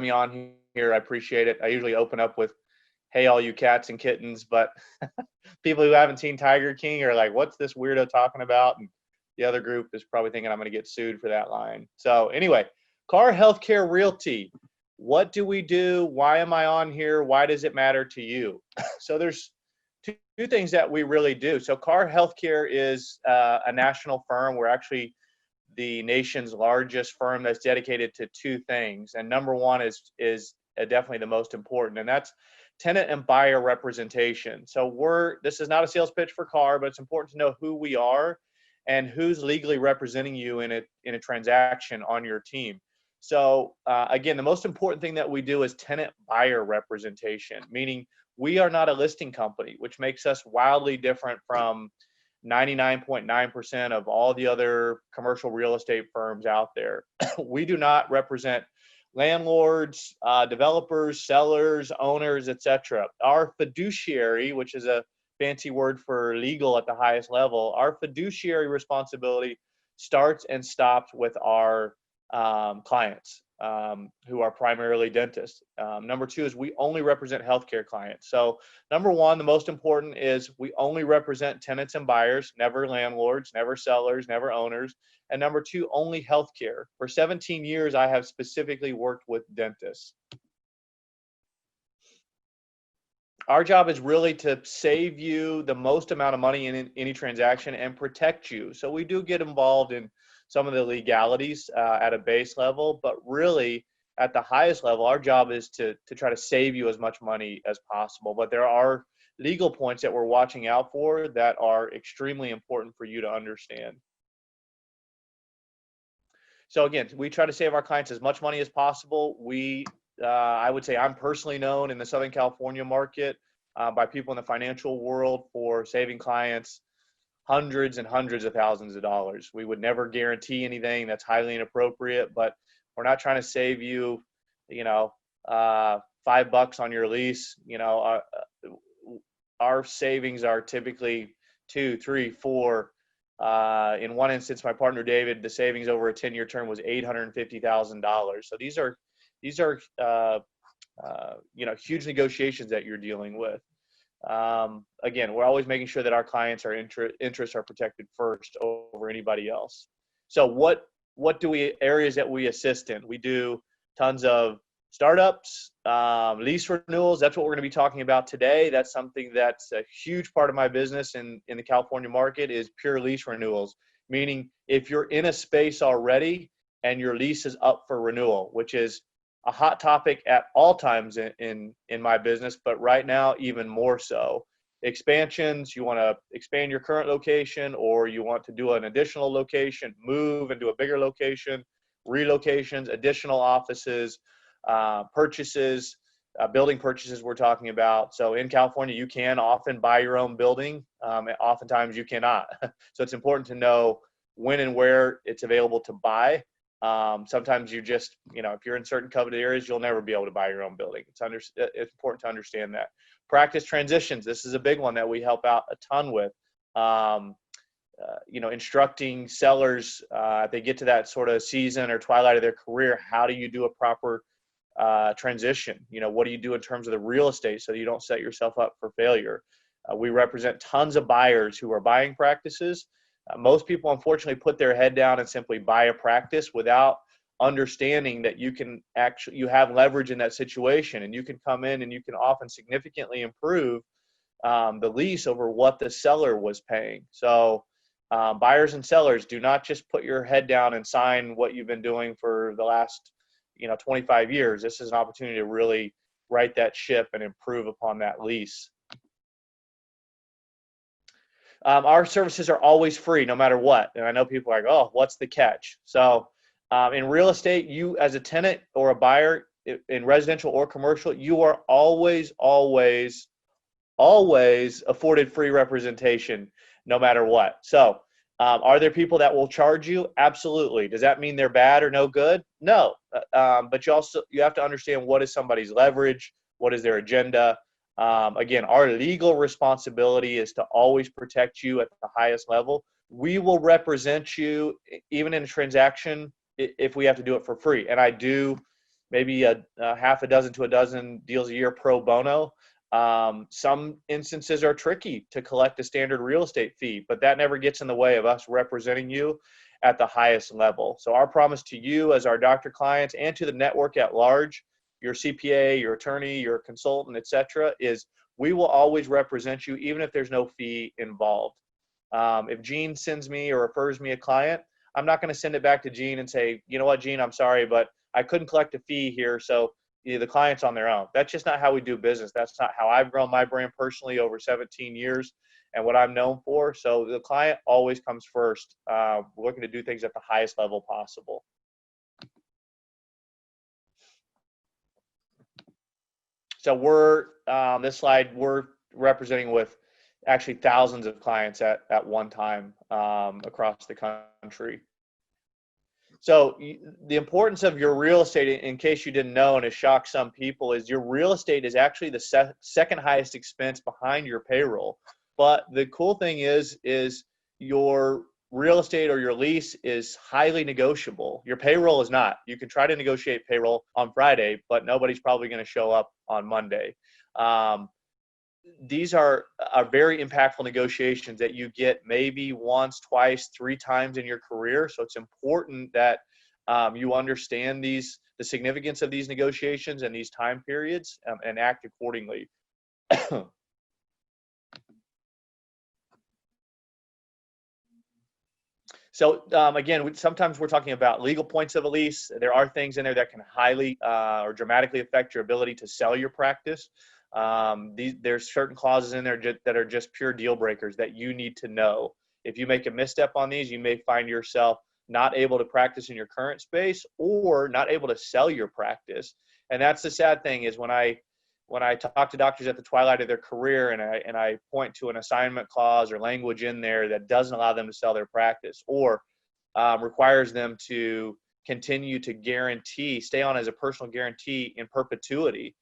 me on here. I appreciate it. I usually open up with, "Hey, all you cats and kittens," but people who haven't seen Tiger King are like, "What's this weirdo talking about?" And the other group is probably thinking I'm going to get sued for that line. So anyway, Carr Healthcare Realty. What do we do? Why am I on here? Why does it matter to you? So there's two things that we really do. So Carr Healthcare is a national firm. We're actually the nation's largest firm that's dedicated to two things. And number one is definitely the most important, and that's tenant and buyer representation. So this is not a sales pitch for Carr, but it's important to know who we are and who's legally representing you in a transaction on your team. So again, the most important thing that we do is tenant buyer representation, meaning we are not a listing company, which makes us wildly different from 99.9% of all the other commercial real estate firms out there. We do not represent landlords, developers, sellers, owners, etc. Our fiduciary, which is a fancy word for legal at the highest level, our fiduciary responsibility starts and stops with our clients, who are primarily dentists. Number two is we only represent healthcare clients. So number one, the most important is we only represent tenants and buyers, never landlords, never sellers, never owners. And number two, only healthcare. For 17 years, I have specifically worked with dentists. Our job is really to save you the most amount of money in any transaction and protect you. So we do get involved in some of the legalities at a base level, but really at the highest level, our job is to try to save you as much money as possible. But there are legal points that we're watching out for that are extremely important for you to understand. So again, we try to save our clients as much money as possible. I would say I'm personally known in the Southern California market by people in the financial world for saving clients hundreds and hundreds of thousands of dollars. We would never guarantee anything. That's highly inappropriate, but we're not trying to save you, $5 on your lease. Our savings are typically 2, 3, 4. In one instance, my partner David, the savings over a 10-year term was $850,000. So these are huge negotiations that you're dealing with. Again, we're always making sure that our clients' interests are protected first over anybody else. So what areas that we assist in? We do tons of startups, lease renewals. That's what we're going to be talking about today. That's something that's a huge part of my business in the California market is pure lease renewals, meaning if you're in a space already and your lease is up for renewal, which is a hot topic at all times in my business, but right now even more so. Expansions, you want to expand your current location, or you want to do an additional location, move into a bigger location, relocations, additional offices, purchases, building purchases we're talking about. So in California, you can often buy your own building. Oftentimes you cannot. So it's important to know when and where it's available to buy. Sometimes you just, if you're in certain coveted areas, you'll never be able to buy your own building. It's important to understand that. Practice transitions. This is a big one that we help out a ton with. Instructing sellers, if they get to that sort of season or twilight of their career, how do you do a proper transition? What do you do in terms of the real estate so that you don't set yourself up for failure? We represent tons of buyers who are buying practices. Most people, unfortunately, put their head down and simply buy a practice without understanding that you have leverage in that situation, and you can come in and you can often significantly improve the lease over what the seller was paying. So buyers and sellers, do not just put your head down and sign what you've been doing for the last 25 years. This is an opportunity to really right that ship and improve upon that lease. Our services are always free, no matter what. And I know people are like, oh, what's the catch? So in real estate, you as a tenant or a buyer in residential or commercial, you are always, always, always afforded free representation, no matter what. So are there people that will charge you? Absolutely. Does that mean they're bad or no good? No. But you have to understand what is somebody's leverage, what is their agenda. Again, our legal responsibility is to always protect you at the highest level. We will represent you even in a transaction if we have to do it for free. And I do maybe a half a dozen to a dozen deals a year pro bono. Some instances are tricky to collect a standard real estate fee, but that never gets in the way of us representing you at the highest level. So our promise to you as our doctor clients and to the network at large, your CPA, your attorney, your consultant, etc., is we will always represent you even if there's no fee involved. If Gene sends me or refers me a client, I'm not going to send it back to Gene and say, you know what, Gene, I'm sorry, but I couldn't collect a fee here, so the client's on their own. That's just not how we do business. That's not how I've grown my brand personally over 17 years and what I'm known for. So the client always comes first. We're looking to do things at the highest level possible. So we're, this slide, we're representing with actually thousands of clients at one time across the country. So the importance of your real estate, in case you didn't know and has shocked some people, is your real estate is actually the second highest expense behind your payroll. But the cool thing is your real estate or your lease is highly negotiable. Your payroll is not. You can try to negotiate payroll on Friday, but nobody's probably going to show up on Monday. These are very impactful negotiations that you get maybe once, twice, three times in your career. So it's important that you understand the significance of these negotiations and these time periods and act accordingly. So again, sometimes we're talking about legal points of a lease. There are things in there that can highly or dramatically affect your ability to sell your practice. There's certain clauses in there that are just pure deal breakers that you need to know. If you make a misstep on these, you may find yourself not able to practice in your current space or not able to sell your practice. And that's the sad thing is when I talk to doctors at the twilight of their career and I point to an assignment clause or language in there that doesn't allow them to sell their practice or requires them to continue to stay on as a personal guarantee in perpetuity.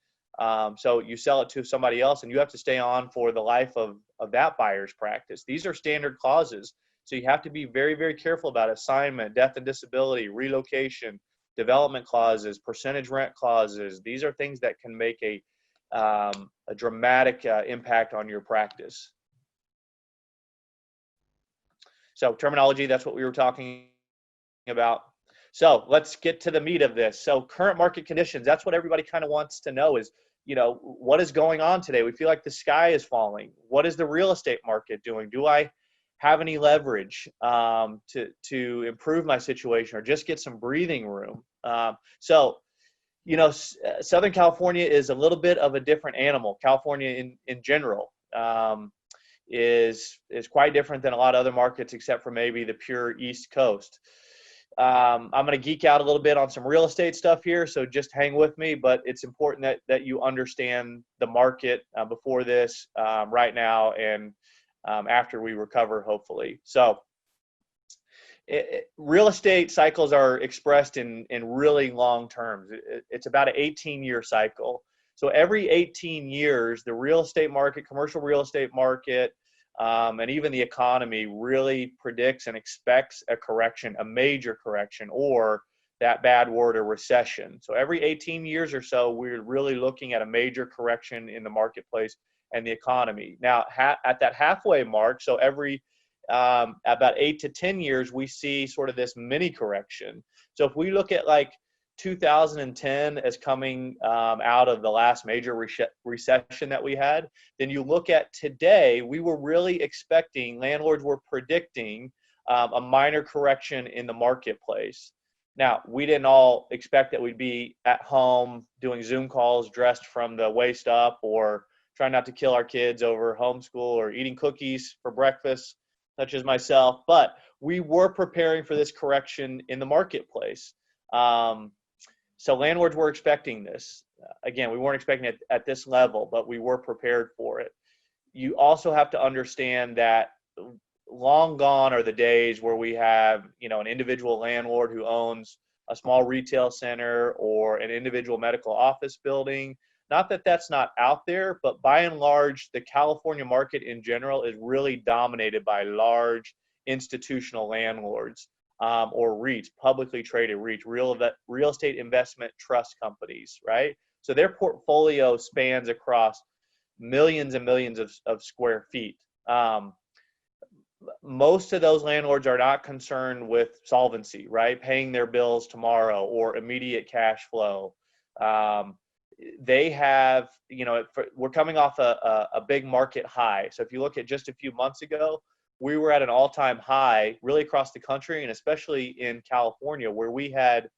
So you sell it to somebody else and you have to stay on for the life of that buyer's practice. These are standard clauses. So you have to be very, very careful about assignment, death and disability, relocation, development clauses, percentage rent clauses. These are things that can make a dramatic impact on your practice. So terminology, that's what we were talking about. So let's get to the meat of this. So current market conditions, that's what everybody kind of wants to know is, what is going on today? We feel like the sky is falling. What is the real estate market doing? Do I have any leverage to improve my situation or just get some breathing room? Southern California is a little bit of a different animal. California in general is quite different than a lot of other markets except for maybe the pure East Coast. I'm going to geek out a little bit on some real estate stuff here, so just hang with me, but it's important that you understand the market before this, right now, and after we recover, hopefully. So real estate cycles are expressed in really long terms. It's about an 18-year cycle. So every 18 years, the real estate market, commercial real estate market, and even the economy really predicts and expects a correction, a major correction, or that bad word, a recession. So every 18 years or so, we're really looking at a major correction in the marketplace and the economy. Now, at that halfway mark, so every about 8 to 10 years, we see sort of this mini correction. So if we look at like 2010 as coming out of the last major recession that we had, then you look at today, we were really expecting, landlords were predicting a minor correction in the marketplace. Now, we didn't all expect that we'd be at home doing Zoom calls dressed from the waist up or trying not to kill our kids over homeschool or eating cookies for breakfast, such as myself, but we were preparing for this correction in the marketplace. So landlords were expecting this. Again, we weren't expecting it at this level, but we were prepared for it. You also have to understand that long gone are the days where we have, an individual landlord who owns a small retail center or an individual medical office building. Not that that's not out there, but by and large, the California market in general is really dominated by large institutional landlords. or REITs, publicly traded REITs, real estate investment trust companies, right? So their portfolio spans across millions and millions of square feet. Most of those landlords are not concerned with solvency, right? Paying their bills tomorrow or immediate cash flow. They have, we're coming off a big market high. So if you look at just a few months ago, we were at an all-time high really across the country, and especially in California, where we had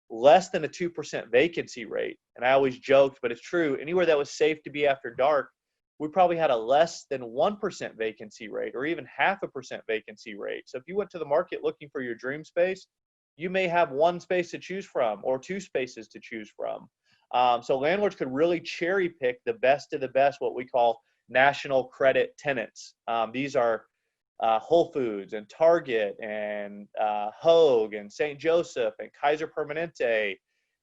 less than a 2% vacancy rate. And I always joked, but it's true, anywhere that was safe to be after dark, we probably had a less than 1% vacancy rate, or even 0.5% vacancy rate. So if you went to the market looking for your dream space, you may have one space to choose from or two spaces to choose from. So landlords could really cherry pick the best of the best, what we call national credit tenants. These are Whole Foods and Target and Hogue and St. Joseph and Kaiser Permanente.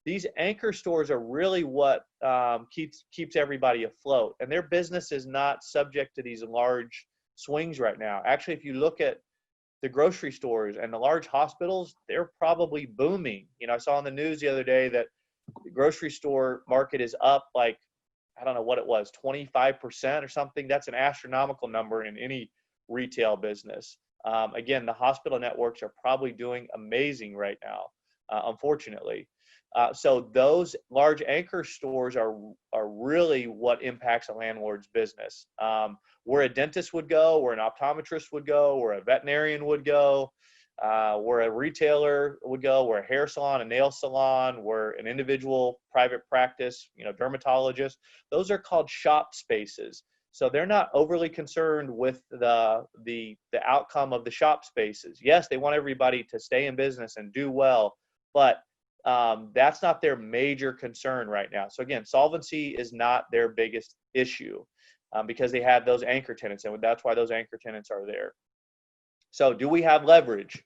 These anchor stores are really what keeps everybody afloat, and their business is not subject to these large swings right now. Actually, if you look at the grocery stores and the large hospitals, they're probably booming. I saw on the news the other day that the grocery store market is up, like, I don't know what it was, 25% or something. That's an astronomical number in any retail business. Again, the hospital networks are probably doing amazing right now, unfortunately. So those large anchor stores are really what impacts a landlord's business. Where a dentist would go, where an optometrist would go, where a veterinarian would go, where a retailer would go, where a hair salon, a nail salon, where an individual private practice, dermatologist, those are called shop spaces. So they're not overly concerned with the outcome of the shop spaces. Yes, they want everybody to stay in business and do well, but that's not their major concern right now. So again, solvency is not their biggest issue because they have those anchor tenants, and that's why those anchor tenants are there. So do we have leverage?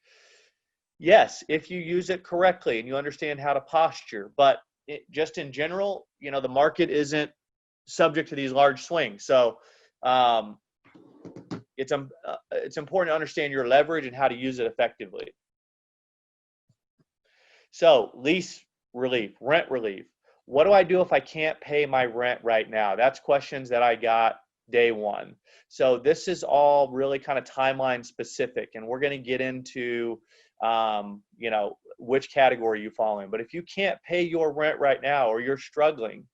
Yes, if you use it correctly and you understand how to posture, but just in general, the market isn't subject to these large swings. So it's important to understand your leverage and how to use it effectively. So lease relief, rent relief. What do I do if I can't pay my rent right now? That's questions that I got day one. So this is all really kind of timeline specific, and we're going to get into, which category you fall in. But if you can't pay your rent right now or you're struggling,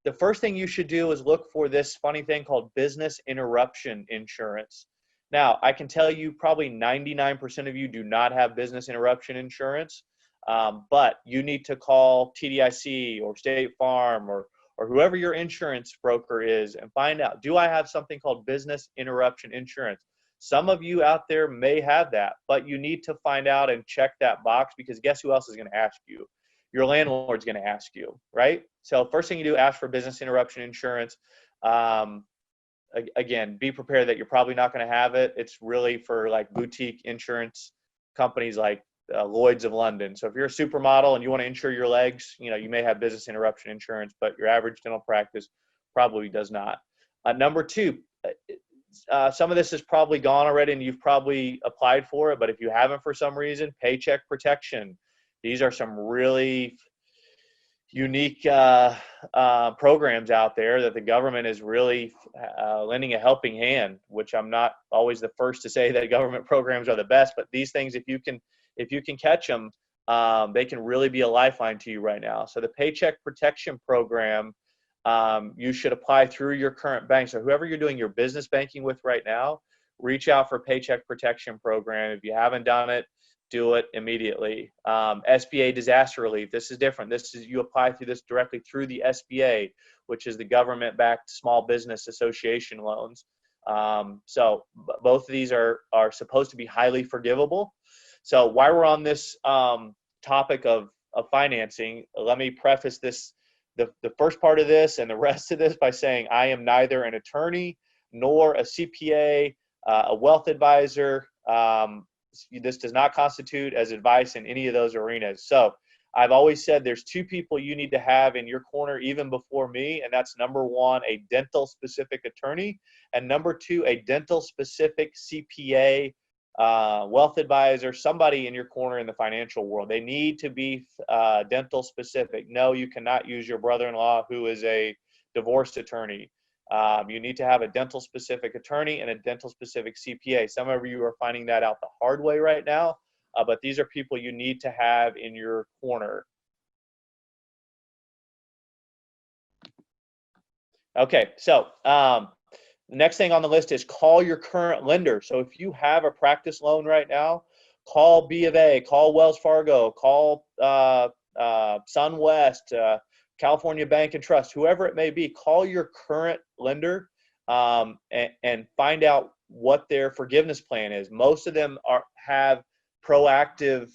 the first thing you should do is look for this funny thing called business interruption insurance. Now, I can tell you probably 99% of you do not have business interruption insurance. But you need to call TDIC or State Farm or whoever your insurance broker is and find out, do I have something called business interruption insurance? Some of you out there may have that, but you need to find out and check that box, because guess who else is going to ask you? Your landlord's going to ask you, right? So first thing you do, ask for business interruption insurance. Again, be prepared that you're probably not going to have it. It's really for like boutique insurance companies like Lloyd's of London. So if you're a supermodel and you want to insure your legs, you may have business interruption insurance, but your average dental practice probably does not. Number two, some of this is probably gone already and you've probably applied for it, but if you haven't for some reason, paycheck protection. These are some really unique programs out there that the government is really lending a helping hand, which I'm not always the first to say that government programs are the best, but these things, if you can catch them, they can really be a lifeline to you right now. So the Paycheck Protection Program, you should apply through your current bank. So whoever you're doing your business banking with right now, reach out for Paycheck Protection Program. If you haven't done it, do it immediately. SBA disaster relief. This is different. You apply through this directly through the SBA, which is the government-backed small business association loans. So both of these are supposed to be highly forgivable. So while we're on this topic of financing, let me preface the first part of this and the rest of this by saying I am neither an attorney nor a CPA, a wealth advisor. This does not constitute as advice in any of those arenas. So I've always said there's two people you need to have in your corner even before me, and that's number one, a dental specific attorney, and number two, a dental specific CPA wealth advisor, somebody in your corner in the financial world. They need to be dental specific. No, you cannot use your brother-in-law who is a divorce attorney. You need to have a dental specific attorney and a dental specific CPA. Some of you are finding that out the hard way right now, but these are people you need to have in your corner. Okay, so the next thing on the list is call your current lender. So if you have a practice loan right now, call B of A, call Wells Fargo, call SunWest, California Bank and Trust, whoever it may be. Call your current lender and find out what their forgiveness plan is. Most of them have proactive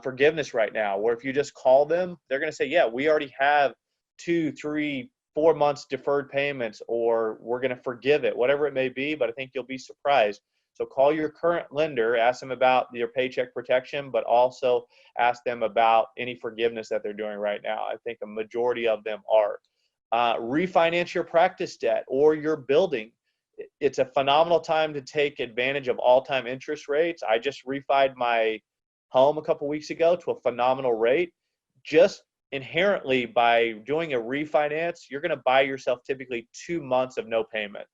forgiveness right now, where if you just call them, they're going to say, yeah, we already have 2, 3, 4 months deferred payments, or we're going to forgive it, whatever it may be. But I think you'll be surprised. So call your current lender, ask them about your paycheck protection, but also ask them about any forgiveness that they're doing right now. I think a majority of them are. Refinance your practice debt or your building. It's a phenomenal time to take advantage of all-time interest rates. I just refied my home a couple weeks ago to a phenomenal rate. Just inherently, by doing a refinance, you're going to buy yourself typically 2 months of no payment.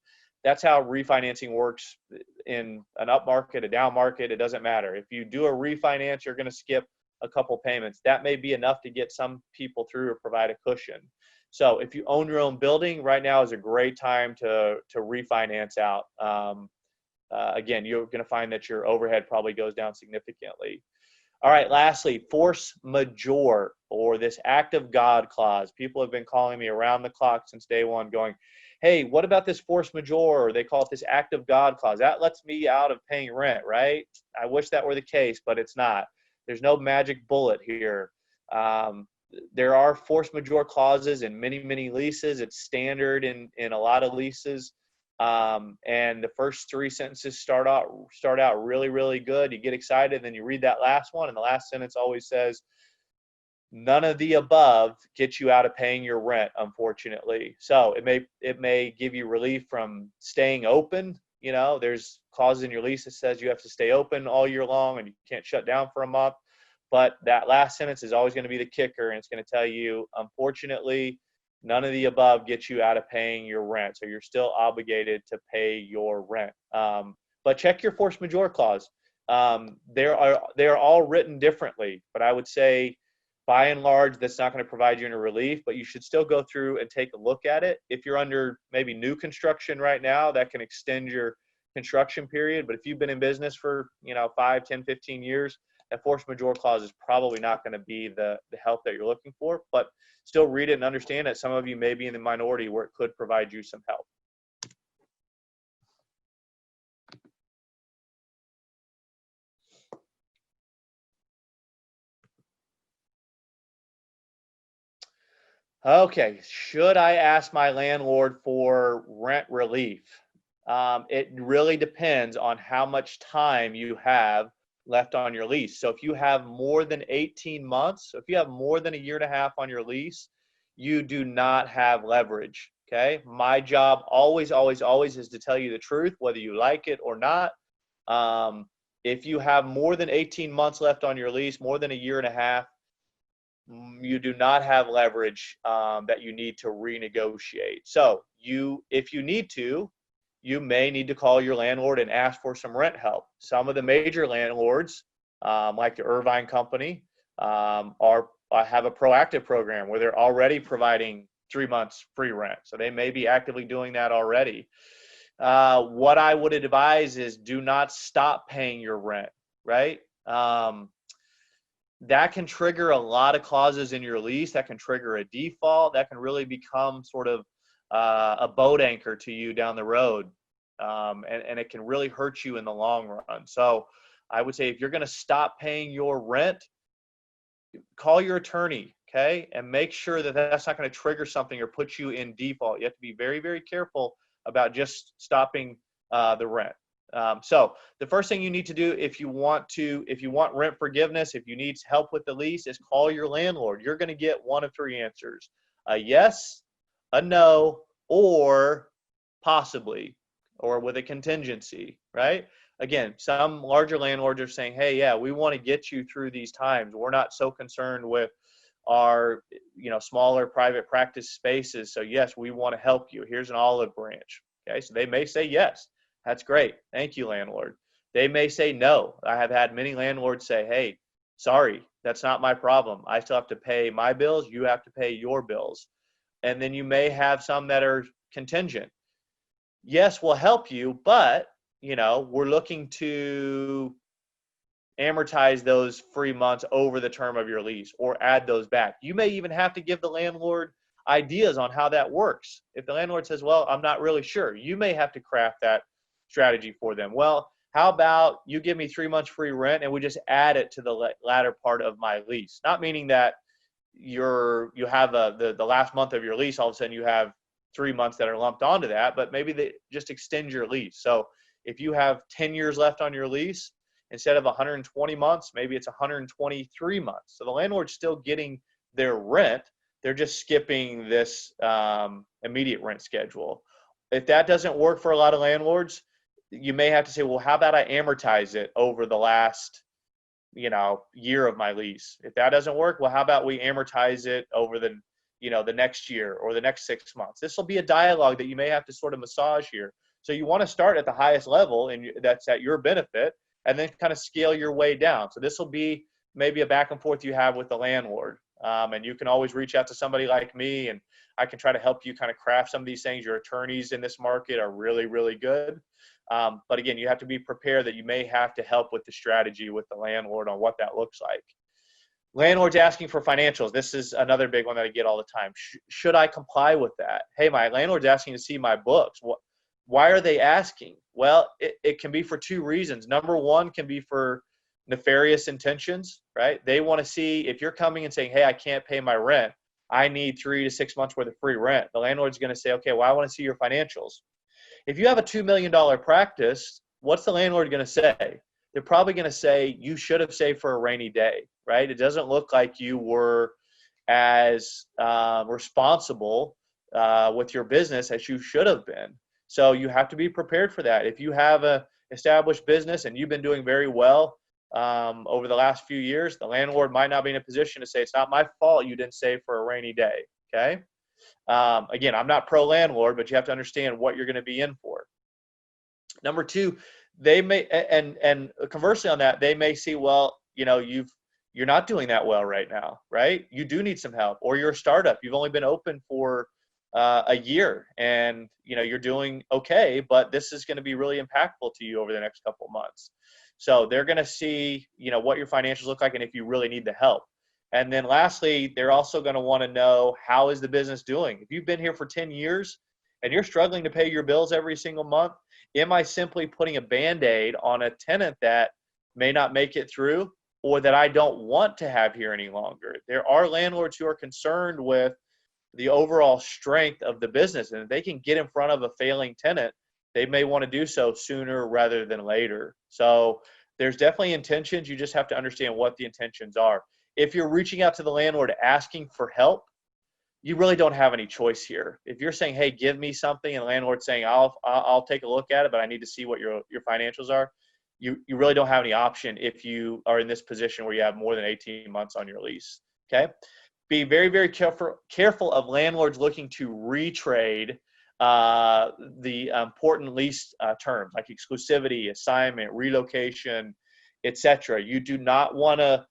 That's how refinancing works in an up market, a down market. It doesn't matter. If you do a refinance, you're going to skip a couple payments. That may be enough to get some people through or provide a cushion. So if you own your own building, right now is a great time to refinance out. Again, you're going to find that your overhead probably goes down significantly. All right, lastly, force majeure, or this act of God clause. People have been calling me around the clock since day one going, hey, what about this force majeure? Or they call it this act of God clause. That lets me out of paying rent, right? I wish that were the case, but it's not. There's no magic bullet here. There are force majeure clauses in many, many leases. It's standard in a lot of leases. And the first 3 sentences start out really, really good. You get excited, then you read that last one, and the last sentence always says, none of the above gets you out of paying your rent, unfortunately. So it may give you relief from staying open. You know, there's clauses in your lease that says you have to stay open all year long and you can't shut down for a month. But that last sentence is always going to be the kicker, and it's going to tell you, unfortunately, none of the above gets you out of paying your rent. So you're still obligated to pay your rent. But check your force majeure clause. They're all written differently, but I would say by and large, that's not going to provide you any relief, but you should still go through and take a look at it. If you're under maybe new construction right now, that can extend your construction period. But if you've been in business for 5, 10, 15 years, that force majeure clause is probably not going to be the help that you're looking for. But still read it and understand that some of you may be in the minority where it could provide you some help. Okay, should I ask my landlord for rent relief? It really depends on how much time you have left on your lease. So if you have more than 18 months, so if you have more than a year and a half on your lease, you do not have leverage. Okay, my job always, always, always is to tell you the truth, whether you like it or not. If you have more than 18 months left on your lease, more than a year and a half, you do not have leverage that you need to renegotiate. So if you need to, you may need to call your landlord and ask for some rent help. Some of the major landlords, like the Irvine Company, have a proactive program where they're already providing 3 months free rent. So they may be actively doing that already. What I would advise is do not stop paying your rent, right? That can trigger a lot of clauses in your lease. That can trigger a default. That can really become sort of a boat anchor to you down the road. And it can really hurt you in the long run. So I would say if you're going to stop paying your rent, call your attorney, okay? And make sure that that's not going to trigger something or put you in default. You have to be very, very careful about just stopping the rent. So the first thing you need to do if you want rent forgiveness, if you need help with the lease, is call your landlord. You're going to get one of 3 answers: a yes, a no, or possibly, or with a contingency, right? again, some larger landlords are saying, hey, yeah, we want to get you through these times. We're not so concerned with our, smaller private practice spaces. So yes, we want to help you. Here's an olive branch. Okay. So they may say, yes, that's great. Thank you, landlord. They may say no. I have had many landlords say, hey, sorry, that's not my problem. I still have to pay my bills. You have to pay your bills. And then you may have some that are contingent. Yes, we'll help you, but we're looking to amortize those free months over the term of your lease or add those back. You may even have to give the landlord ideas on how that works. If the landlord says, well, I'm not really sure, you may have to craft that strategy for them. Well, how about you give me 3 months free rent and we just add it to the latter part of my lease? Not meaning that you have the last month of your lease, all of a sudden you have 3 months that are lumped onto that, but maybe they just extend your lease. So if you have 10 years left on your lease, instead of 120 months, maybe it's 123 months. So the landlord's still getting their rent. They're just skipping this immediate rent schedule. If that doesn't work for a lot of landlords, you may have to say, well, how about I amortize it over the last, year of my lease? If that doesn't work, well, how about we amortize it over the next year or the next 6 months? This will be a dialogue that you may have to sort of massage here. So you want to start at the highest level, and that's at your benefit, and then kind of scale your way down. So this will be maybe a back and forth you have with the landlord. And you can always reach out to somebody like me, and I can try to help you kind of craft some of these things. Your attorneys in this market are really, really good. But again, you have to be prepared that you may have to help with the strategy with the landlord on what that looks like. Landlords asking for financials. This is another big one that I get all the time. Should I comply with that? Hey, my landlord's asking to see my books. Why are they asking? Well, it can be for two reasons. Number one can be for nefarious intentions, right? They want to see if you're coming and saying, hey, I can't pay my rent. I need 3 to 6 months worth of free rent. The landlord's going to say, okay, well, I want to see your financials. If you have a $2 million practice, what's the landlord going to say? They're probably going to say, you should have saved for a rainy day, right? It doesn't look like you were as responsible with your business as you should have been. So you have to be prepared for that. If you have a established business and you've been doing very well over the last few years, the landlord might not be in a position to say, it's not my fault you didn't save for a rainy day, okay? Again, I'm not pro landlord, but you have to understand what you're going to be in for. Number two, they may, and conversely on that, they may see, well, you're not doing that well right now, right? You do need some help, or you're a startup. You've only been open for a year, and you're doing okay, but this is going to be really impactful to you over the next couple of months. So they're going to see, what your financials look like and if you really need the help. And then lastly, they're also going to want to know, how is the business doing? If you've been here for 10 years and you're struggling to pay your bills every single month, am I simply putting a Band-Aid on a tenant that may not make it through or that I don't want to have here any longer? There are landlords who are concerned with the overall strength of the business, and if they can get in front of a failing tenant, they may want to do so sooner rather than later. So there's definitely intentions. You just have to understand what the intentions are. If you're reaching out to the landlord asking for help, you really don't have any choice here. If you're saying, hey, give me something, and the landlord's saying, I'll take a look at it, but I need to see what your financials are, you really don't have any option if you are in this position where you have more than 18 months on your lease, okay? Be very, very careful of landlords looking to retrade the important lease terms like exclusivity, assignment, relocation, etc. You do not want to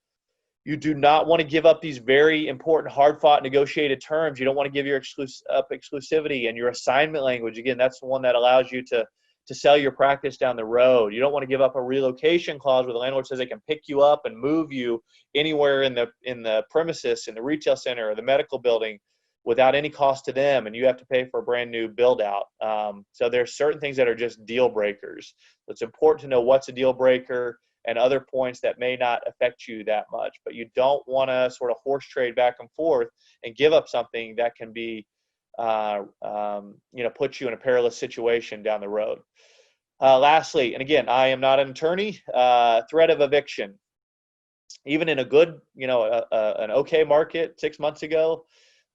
give up these very important, hard-fought, negotiated terms. You don't want to give your exclusivity and your assignment language. Again, that's the one that allows you to sell your practice down the road. You don't want to give up a relocation clause where the landlord says they can pick you up and move you anywhere in the premises, in the retail center or the medical building without any cost to them, and you have to pay for a brand new build out. So there's certain things that are just deal breakers. It's important to know what's a deal breaker and other points that may not affect you that much, but you don't want to sort of horse trade back and forth and give up something that can be, put you in a perilous situation down the road. Lastly, and again, I am not an attorney, threat of eviction. Even in a good, an okay market 6 months ago,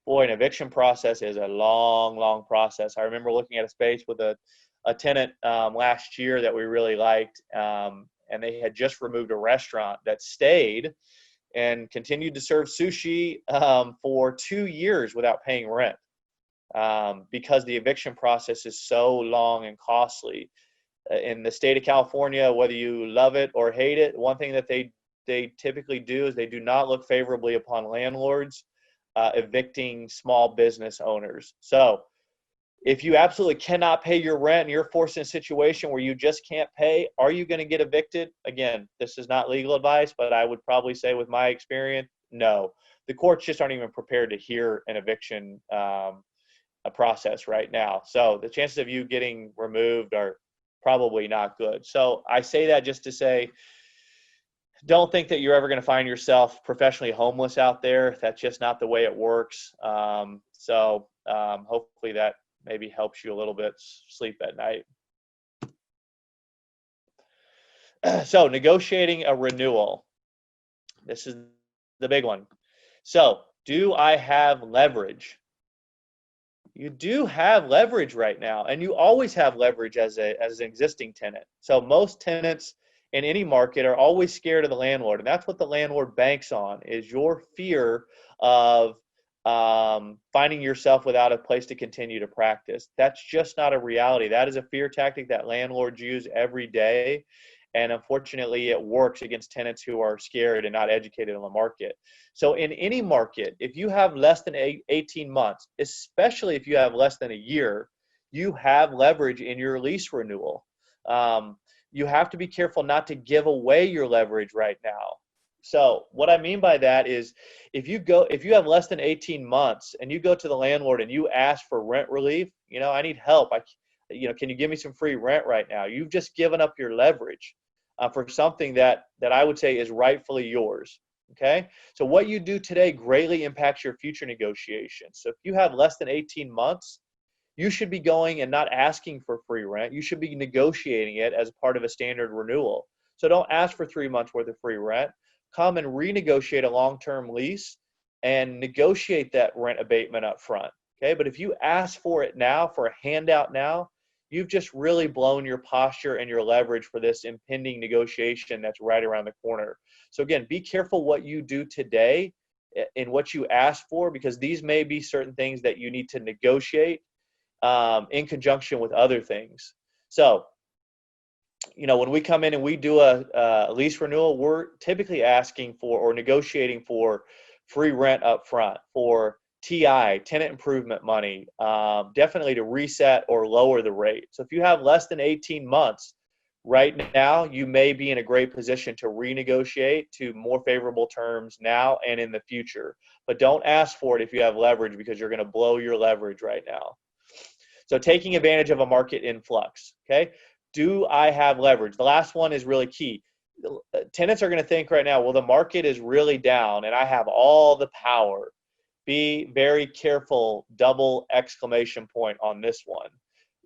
boy, an eviction process is a long, long process. I remember looking at a space with a a tenant last year that we really liked, and they had just removed a restaurant that stayed and continued to serve sushi for 2 years without paying rent, because the eviction process is so long and costly. In the state of California, whether you love it or hate it, one thing that they typically do is they do not look favorably upon landlords evicting small business owners. So if you absolutely cannot pay your rent and you're forced in a situation where you just can't pay, are you going to get evicted? Again, this is not legal advice, but I would probably say with my experience, no. The courts just aren't even prepared to hear an eviction a process right now. So the chances of you getting removed are probably not good. So I say that just to say, don't think that you're ever going to find yourself professionally homeless out there. That's just not the way it works. Hopefully that maybe helps you a little bit sleep at night. So negotiating a renewal. This is the big one. So do I have leverage? You do have leverage right now, and you always have leverage as an existing tenant. So most tenants in any market are always scared of the landlord, and that's what the landlord banks on, is your fear of finding yourself without a place to continue to practice. That's just not a reality. That is a fear tactic that landlords use every day. And unfortunately, it works against tenants who are scared and not educated on the market. So in any market, if you have less than 18 months, especially if you have less than a year, you have leverage in your lease renewal. You have to be careful not to give away your leverage right now. So what I mean by that is if you have less than 18 months and you go to the landlord and you ask for rent relief, I need help. Can you give me some free rent right now? You've just given up your leverage for something that I would say is rightfully yours. Okay. So what you do today greatly impacts your future negotiations. So if you have less than 18 months, you should be going and not asking for free rent. You should be negotiating it as part of a standard renewal. So don't ask for 3 months worth of free rent. Come and renegotiate a long-term lease and negotiate that rent abatement up front. Okay. But if you ask for it now, for a handout now, you've just really blown your posture and your leverage for this impending negotiation that's right around the corner. So again, be careful what you do today in what you ask for, because these may be certain things that you need to negotiate in conjunction with other things. So, when we come in and we do a lease renewal, we're typically asking for or negotiating for free rent up front, for TI, tenant improvement money, definitely to reset or lower the rate. So if you have less than 18 months, right now, you may be in a great position to renegotiate to more favorable terms now and in the future. But don't ask for it if you have leverage, because you're going to blow your leverage right now. So taking advantage of a market influx, okay? Do I have leverage? The last one is really key. Tenants are going to think right now, well, the market is really down and I have all the power. Be very careful, double exclamation point on this one.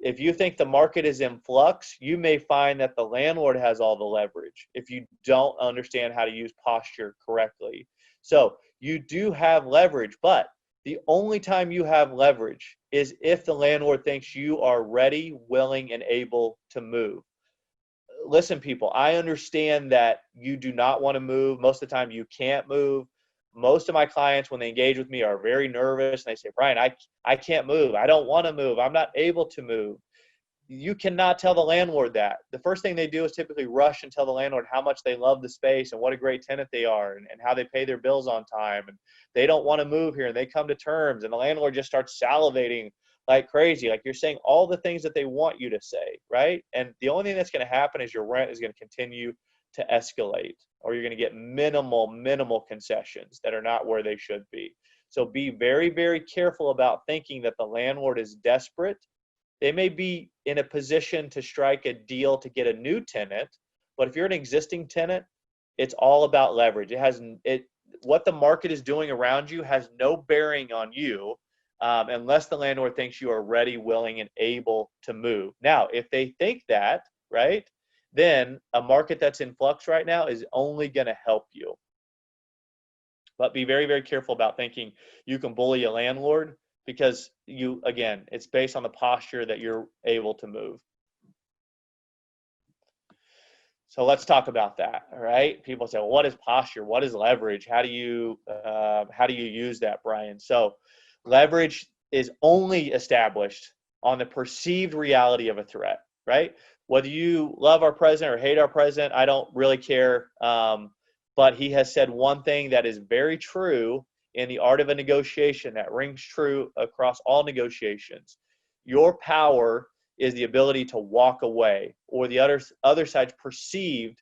If you think the market is in flux, you may find that the landlord has all the leverage if you don't understand how to use posture correctly. So you do have leverage, but the only time you have leverage is if the landlord thinks you are ready, willing, and able to move. Listen, people, I understand that you do not want to move. Most of the time you can't move. Most of my clients, when they engage with me, are very nervous. And they say, Brian, I can't move. I don't want to move. I'm not able to move. You cannot tell the landlord that. The first thing they do is typically rush and tell the landlord how much they love the space and what a great tenant they are, and how they pay their bills on time. And they don't want to move here, and they come to terms, and the landlord just starts salivating like crazy. Like, you're saying all the things that they want you to say, right? And the only thing that's going to happen is your rent is going to continue to escalate, or you're going to get minimal concessions that are not where they should be. So be very, very careful about thinking that the landlord is desperate. They may be in a position to strike a deal to get a new tenant, but if you're an existing tenant, it's all about leverage. What the market is doing around you has no bearing on you, unless the landlord thinks you are ready, willing, and able to move. Now, if they think that, right, then a market that's in flux right now is only going to help you. But be very, very careful about thinking you can bully a landlord, because it's based on the posture that you're able to move. So let's talk about that. All right. People say, well, what is posture? What is leverage? How do you use that, Brian? So leverage is only established on the perceived reality of a threat, right? Whether you love our president or hate our president, I don't really care. But he has said one thing that is very true in the art of a negotiation that rings true across all negotiations. Your power is the ability to walk away, or the other side's perceived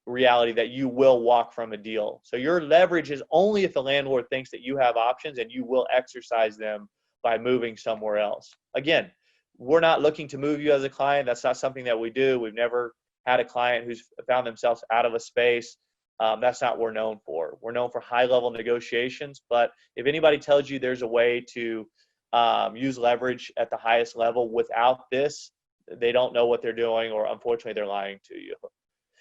reality that you will walk from a deal. So your leverage is only if the landlord thinks that you have options and you will exercise them by moving somewhere else. Again, we're not looking to move you as a client. That's not something that we do. We've never had a client who's found themselves out of a space. That's not what we're known for. We're known for high-level negotiations. But if anybody tells you there's a way to use leverage at the highest level without this, they don't know what they're doing, or unfortunately, they're lying to you.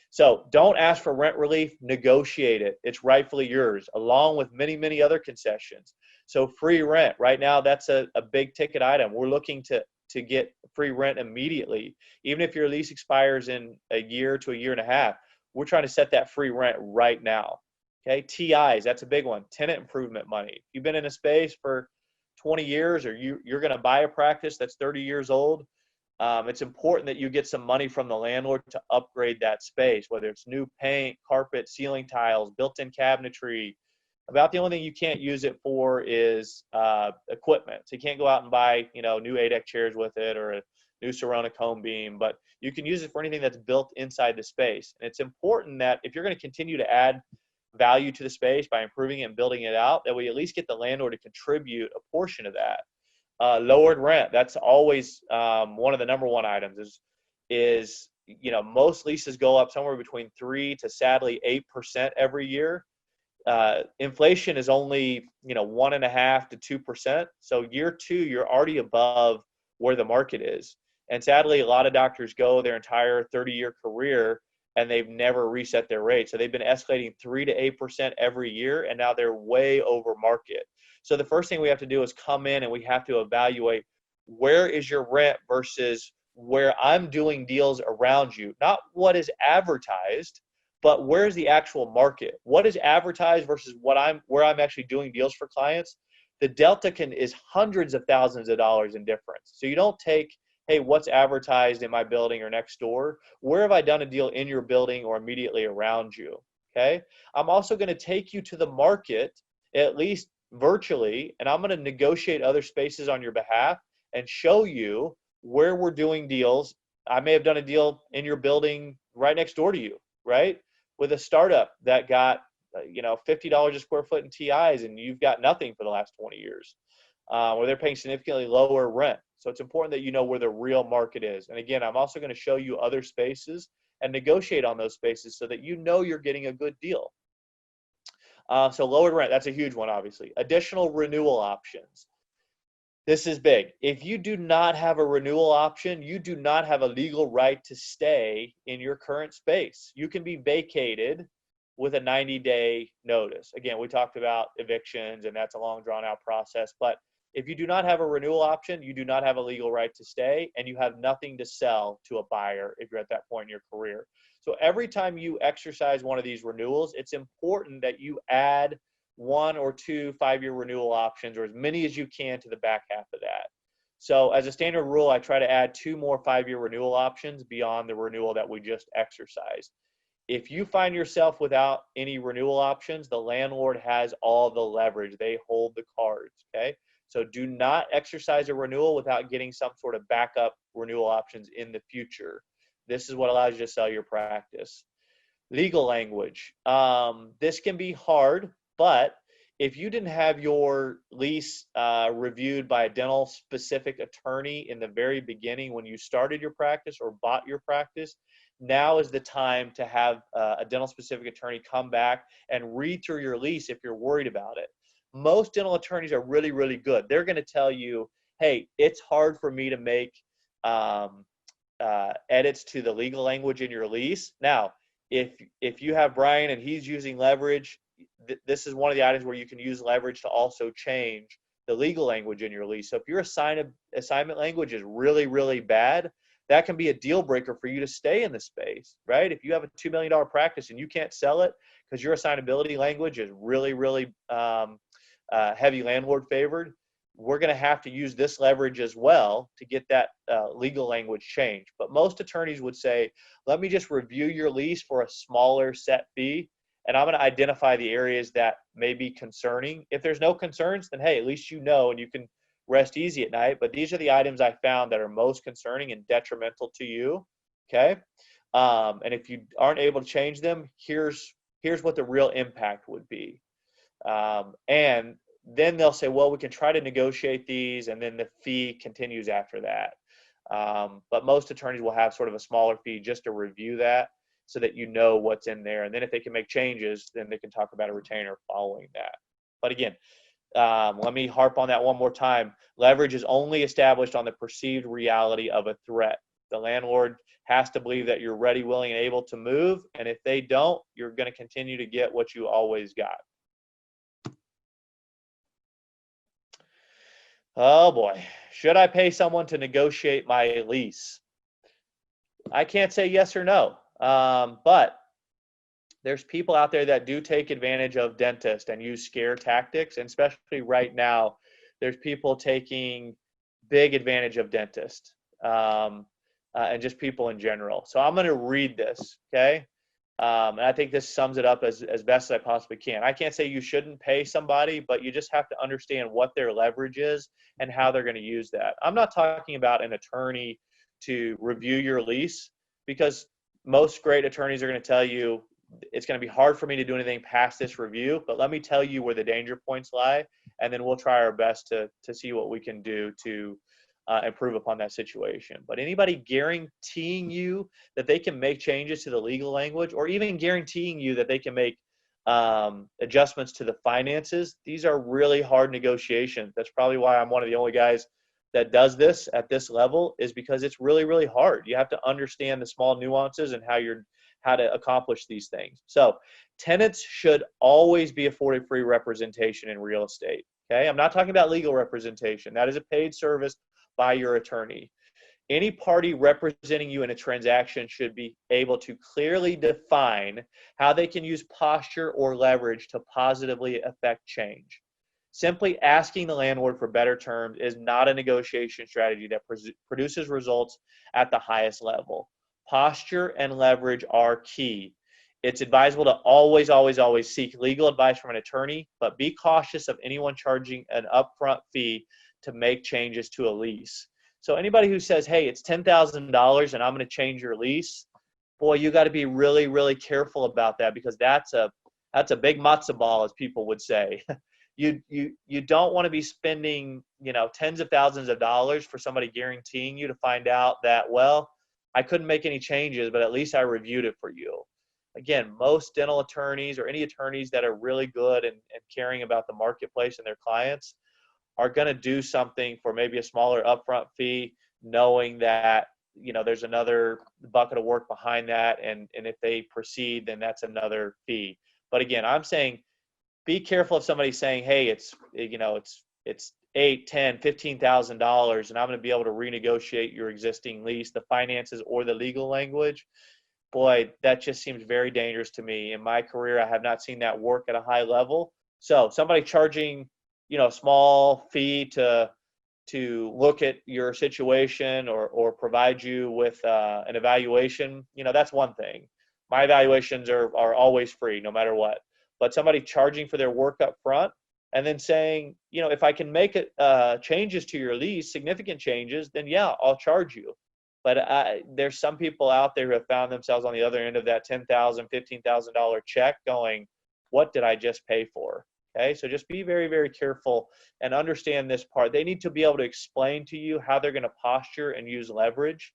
So don't ask for rent relief, negotiate it. It's rightfully yours, along with many, many other concessions. So free rent, right now, that's a big ticket item. We're looking to get free rent immediately. Even if your lease expires in a year to a year and a half, we're trying to set that free rent right now. Okay, TIs, that's a big one. Tenant improvement money. If you've been in a space for 20 years, or you're going to buy a practice that's 30 years old, it's important that you get some money from the landlord to upgrade that space, whether it's new paint, carpet, ceiling tiles, built-in cabinetry. About the only thing you can't use it for is equipment. So you can't go out and buy, new ADEC chairs with it, or a new Serona cone beam, but you can use it for anything that's built inside the space. And it's important that if you're going to continue to add value to the space by improving it and building it out, that we at least get the landlord to contribute a portion of that. Lowered rent, that's always one of the number one items is most leases go up somewhere between 3 to sadly 8% every year. Inflation is only 1.5 to 2%. So year 2, you're already above where the market is. And sadly, a lot of doctors go their entire 30-year career and they've never reset their rate. So they've been escalating 3 to 8% every year, and now they're way over market. So the first thing we have to do is come in and we have to evaluate, where is your rent versus where I'm doing deals around you. Not what is advertised, but where's the actual market? What is advertised versus where I'm actually doing deals for clients? The delta is hundreds of thousands of dollars in difference. So you don't take, hey, what's advertised in my building or next door? Where have I done a deal in your building or immediately around you? Okay. I'm also going to take you to the market, at least virtually, and I'm going to negotiate other spaces on your behalf and show you where we're doing deals. I may have done a deal in your building right next door to you, right? With a startup that got, $50 a square foot in TIs, and you've got nothing for the last 20 years, where they're paying significantly lower rent. So it's important that you know where the real market is. And again, I'm also going to show you other spaces and negotiate on those spaces so that you're getting a good deal. So lowered rent, that's a huge one, obviously. Additional renewal options. This is big. If you do not have a renewal option, you do not have a legal right to stay in your current space. You can be vacated with a 90-day notice. Again, we talked about evictions, and that's a long, drawn-out process. But if you do not have a renewal option, you do not have a legal right to stay, and you have nothing to sell to a buyer if you're at that point in your career. So every time you exercise one of these renewals, it's important that you add 1 or 2 5-year renewal options, or as many as you can, to the back half of that. So as a standard rule, I try to add 2 more 5-year renewal options beyond the renewal that we just exercised. If you find yourself without any renewal options, the landlord has all the leverage. They hold the cards, okay? So do not exercise a renewal without getting some sort of backup renewal options in the future. This is what allows you to sell your practice. Legal language. This can be hard, but if you didn't have your lease reviewed by a dental specific attorney in the very beginning when you started your practice or bought your practice, now is the time to have a dental specific attorney come back and read through your lease if you're worried about it. Most dental attorneys are really, really good. They're going to tell you, hey, it's hard for me to make edits to the legal language in your lease. Now, if you have Brian and he's using leverage, this is one of the items where you can use leverage to also change the legal language in your lease. So if your assignment language is really, really bad, that can be a deal breaker for you to stay in the space, right? If you have a $2 million practice and you can't sell it because your assignability language is really, really heavy landlord favored, we're going to have to use this leverage as well to get that legal language changed. But most attorneys would say, let me just review your lease for a smaller set fee, and I'm going to identify the areas that may be concerning. If there's no concerns, then hey, at least you know and you can rest easy at night. But these are the items I found that are most concerning and detrimental to you, okay? And if you aren't able to change them, here's what the real impact would be. And then they'll say, well, we can try to negotiate these, and then the fee continues after that. But most attorneys will have sort of a smaller fee just to review that so that you know what's in there. And then if they can make changes, then they can talk about a retainer following that. But again, let me harp on that one more time. Leverage is only established on the perceived reality of a threat. The landlord has to believe that you're ready, willing, and able to move. And if they don't, you're going to continue to get what you always got. Oh boy, should I pay someone to negotiate my lease? I can't say yes or no, but there's people out there that do take advantage of dentists and use scare tactics, and especially right now, there's people taking big advantage of dentists and just people in general. So I'm going to read this, okay? And I think this sums it up as best as I possibly can. I can't say you shouldn't pay somebody, but you just have to understand what their leverage is and how they're going to use that. I'm not talking about an attorney to review your lease, because most great attorneys are going to tell you it's going to be hard for me to do anything past this review, but let me tell you where the danger points lie, and then we'll try our best to see what we can do to improve upon that situation. But anybody guaranteeing you that they can make changes to the legal language, or even guaranteeing you that they can make adjustments to the finances, these are really hard negotiations. That's probably why I'm one of the only guys that does this at this level, is because it's really, really hard. You have to understand the small nuances and how to accomplish these things. So tenants should always be afforded free representation in real estate. Okay, I'm not talking about legal representation. That is a paid service by your attorney. Any party representing you in a transaction should be able to clearly define how they can use posture or leverage to positively affect change. Simply asking the landlord for better terms is not a negotiation strategy that produces results at the highest level. Posture and leverage are key. It's advisable to always, always, always seek legal advice from an attorney, but be cautious of anyone charging an upfront fee to make changes to a lease. So anybody who says, hey, it's $10,000 and I'm going to change your lease, boy, you got to be really, really careful about that, because that's a big matzo ball, as people would say. You don't want to be spending, tens of thousands of dollars for somebody guaranteeing you to find out that, well, I couldn't make any changes, but at least I reviewed it for you. Again, most dental attorneys, or any attorneys that are really good and caring about the marketplace and their clients, are going to do something for maybe a smaller upfront fee, knowing that there's another bucket of work behind that, and if they proceed, then that's another fee. But again, I'm saying be careful of somebody saying, hey, it's $8, $10, $15,000 and I'm going to be able to renegotiate your existing lease, the finances, or the legal language. Boy, that just seems very dangerous to me. In my career, I have not seen that work at a high level. So somebody charging a small fee to look at your situation or provide you with an evaluation, that's one thing. My evaluations are always free, no matter what. But somebody charging for their work up front and then saying, if I can make changes to your lease, significant changes, then yeah, I'll charge you. But there's some people out there who have found themselves on the other end of that $10,000, $15,000 check going, what did I just pay for? Okay, so just be very, very careful and understand this part. They need to be able to explain to you how they're going to posture and use leverage.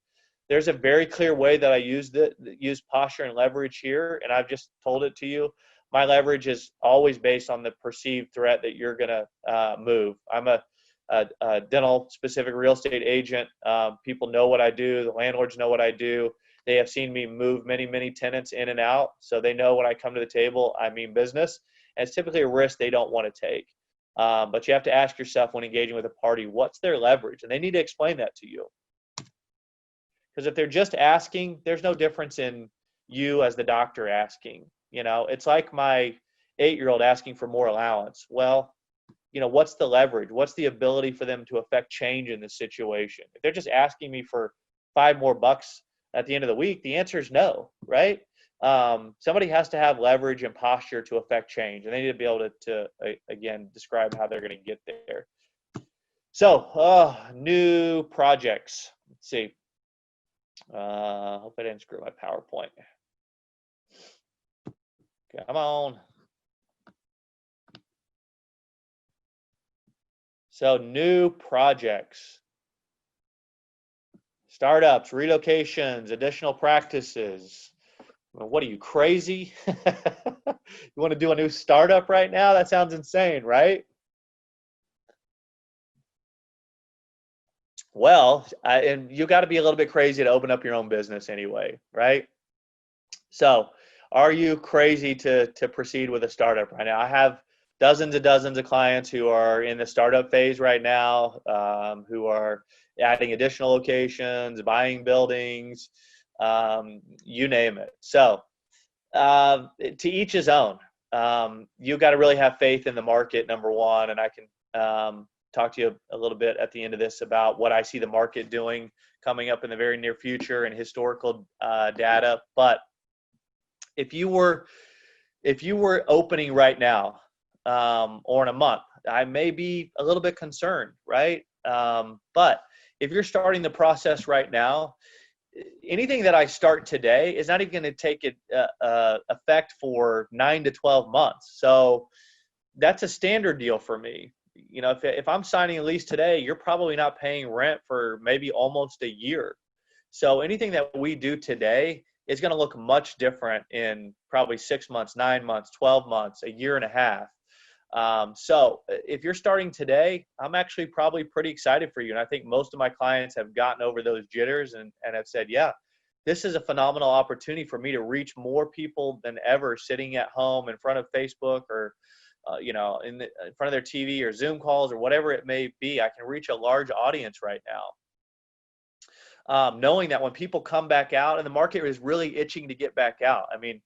There's a very clear way that I use posture and leverage here, and I've just told it to you. My leverage is always based on the perceived threat that you're going to move. I'm a dental specific real estate agent. People know what I do. The landlords know what I do. They have seen me move many, many tenants in and out. So they know when I come to the table, I mean business. And it's typically a risk they don't want to take. But you have to ask yourself when engaging with a party, what's their leverage? And they need to explain that to you. Because if they're just asking, there's no difference in you as the doctor asking. It's like my 8-year-old asking for more allowance. Well, what's the leverage? What's the ability for them to affect change in the situation? If they're just asking me for $5 more at the end of the week, the answer is no, right? Somebody has to have leverage and posture to affect change, and they need to be able to again, describe how they're going to get there. So, new projects. Let's see. Hope I didn't screw my PowerPoint. Come on. So, new projects. Startups, relocations, additional practices. What are you, crazy? You want to do a new startup right now? That sounds insane, right? Well, and you got to be a little bit crazy to open up your own business anyway, right? So, are you crazy to proceed with a startup right now? I have dozens and dozens of clients who are in the startup phase right now, who are adding additional locations, buying buildings, you name it. So, to each his own. You got to really have faith in the market, number one, and I can talk to you a little bit at the end of this about what I see the market doing coming up in the very near future and historical data. But if you were opening right now, or in a month, I may be a little bit concerned, right? But if you're starting the process right now, anything that I start today is not even going to take effect for 9 to 12 months. So that's a standard deal for me. If I'm signing a lease today, you're probably not paying rent for maybe almost a year. So anything that we do today is going to look much different in probably 6 months, 9 months, 12 months, a year and a half. So if you're starting today, I'm actually probably pretty excited for you. And I think most of my clients have gotten over those jitters and have said, yeah, this is a phenomenal opportunity for me to reach more people than ever sitting at home in front of Facebook or, in front of their TV or Zoom calls or whatever it may be. I can reach a large audience right now. Knowing that when people come back out, and the market is really itching to get back out. I mean,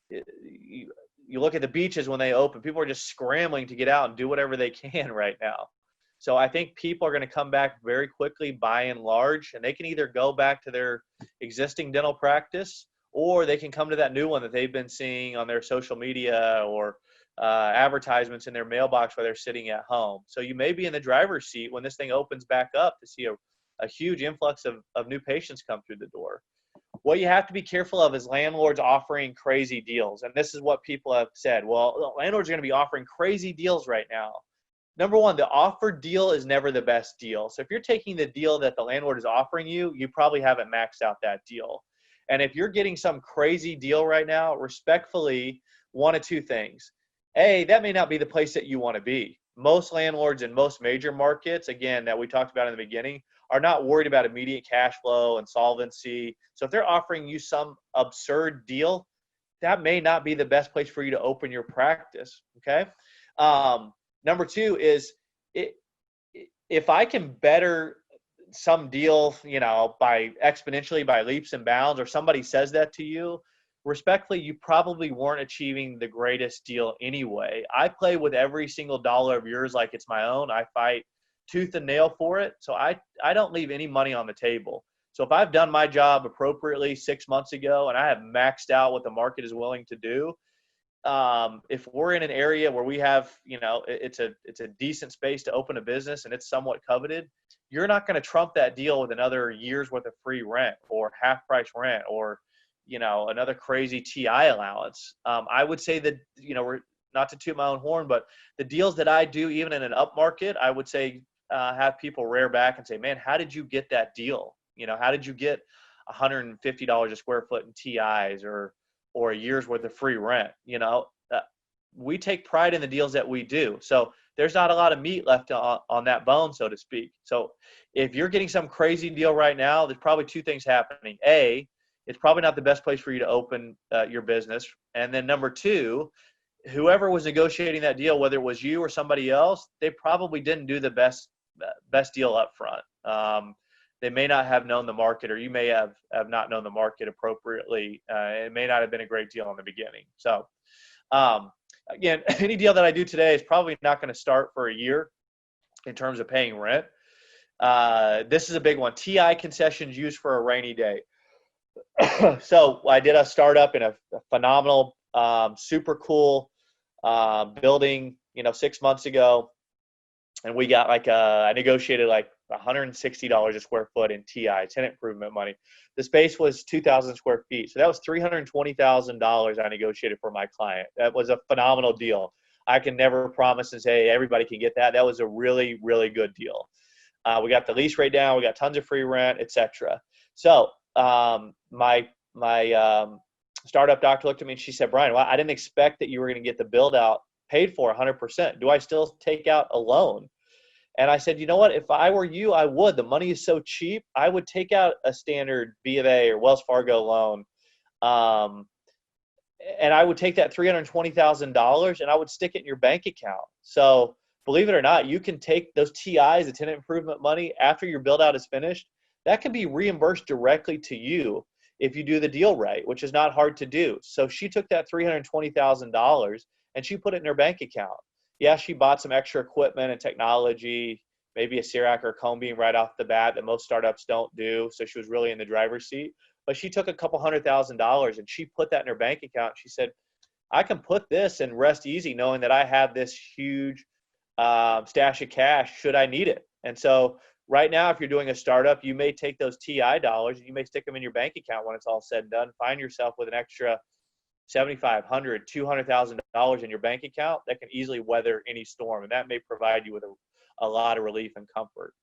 you look at the beaches when they open, people are just scrambling to get out and do whatever they can right now. So I think people are going to come back very quickly by and large, and they can either go back to their existing dental practice, or they can come to that new one that they've been seeing on their social media or advertisements in their mailbox while they're sitting at home. So you may be in the driver's seat when this thing opens back up to see a huge influx of new patients come through the door. What you have to be careful of is landlords offering crazy deals. And this is what people have said. Well, landlords are going to be offering crazy deals right now. Number one, the offered deal is never the best deal. So if you're taking the deal that the landlord is offering you, you probably haven't maxed out that deal. And if you're getting some crazy deal right now, respectfully, one of two things. A, that may not be the place that you want to be. Most landlords in most major markets, again, that we talked about in the beginning, are not worried about immediate cash flow and solvency. So if they're offering you some absurd deal, that may not be the best place for you to open your practice. Okay. Number two is if I can better some deal, by exponentially, by leaps and bounds, or somebody says that to you, respectfully, you probably weren't achieving the greatest deal anyway. I play with every single dollar of yours like it's my own. I fight tooth and nail for it. So I don't leave any money on the table. So if I've done my job appropriately 6 months ago and I have maxed out what the market is willing to do, if we're in an area where we have, it's a decent space to open a business and it's somewhat coveted, you're not going to trump that deal with another year's worth of free rent or half price rent or, another crazy TI allowance. I would say that, we're not to toot my own horn, but the deals that I do, even in an up market, I would say, have people rear back and say, man, how did you get that deal? How did you get $150 a square foot in TIs or a year's worth of free rent? We take pride in the deals that we do. So there's not a lot of meat left on that bone, so to speak. So if you're getting some crazy deal right now, there's probably two things happening. A, it's probably not the best place for you to open your business. And then number two, whoever was negotiating that deal, whether it was you or somebody else, they probably didn't do the best deal up front. they may not have known the market, or you may have not known the market appropriately. It may not have been a great deal in the beginning. So um, again, any deal that I do today is probably not going to start for a year in terms of paying rent. This is a big one. TI concessions used for a rainy day. So I did a startup in a phenomenal, super cool building, 6 months ago, and we got I negotiated like $160 a square foot in TI, tenant improvement money. The space was 2,000 square feet, so that was $320,000 I negotiated for my client. That was a phenomenal deal. I can never promise and say, hey, everybody can get that. That was a really, really good deal. We got the lease rate down. We got tons of free rent, etc. So my startup doctor looked at me and she said, Brian, well, I didn't expect that you were going to get the build out paid for 100%. Do I still take out a loan? And I said, you know what? If I were you, I would. The money is so cheap. I would take out a standard B of A or Wells Fargo loan. And I would take that $320,000 and I would stick it in your bank account. So believe it or not, you can take those TIs, the tenant improvement money, after your build out is finished. That can be reimbursed directly to you if you do the deal right, which is not hard to do. So she took that $320,000 and she put it in her bank account. Yeah, she bought some extra equipment and technology, maybe a Sirac or cone beam right off the bat that most startups don't do. So she was really in the driver's seat. But she took a couple $100,000 and she put that in her bank account. She said, I can put this and rest easy knowing that I have this huge stash of cash should I need it. And so right now, if you're doing a startup, you may take those TI dollars and you may stick them in your bank account when it's all said and done. Find yourself with an extra $75,000, $200,000 in your bank account that can easily weather any storm. And that may provide you with a lot of relief and comfort.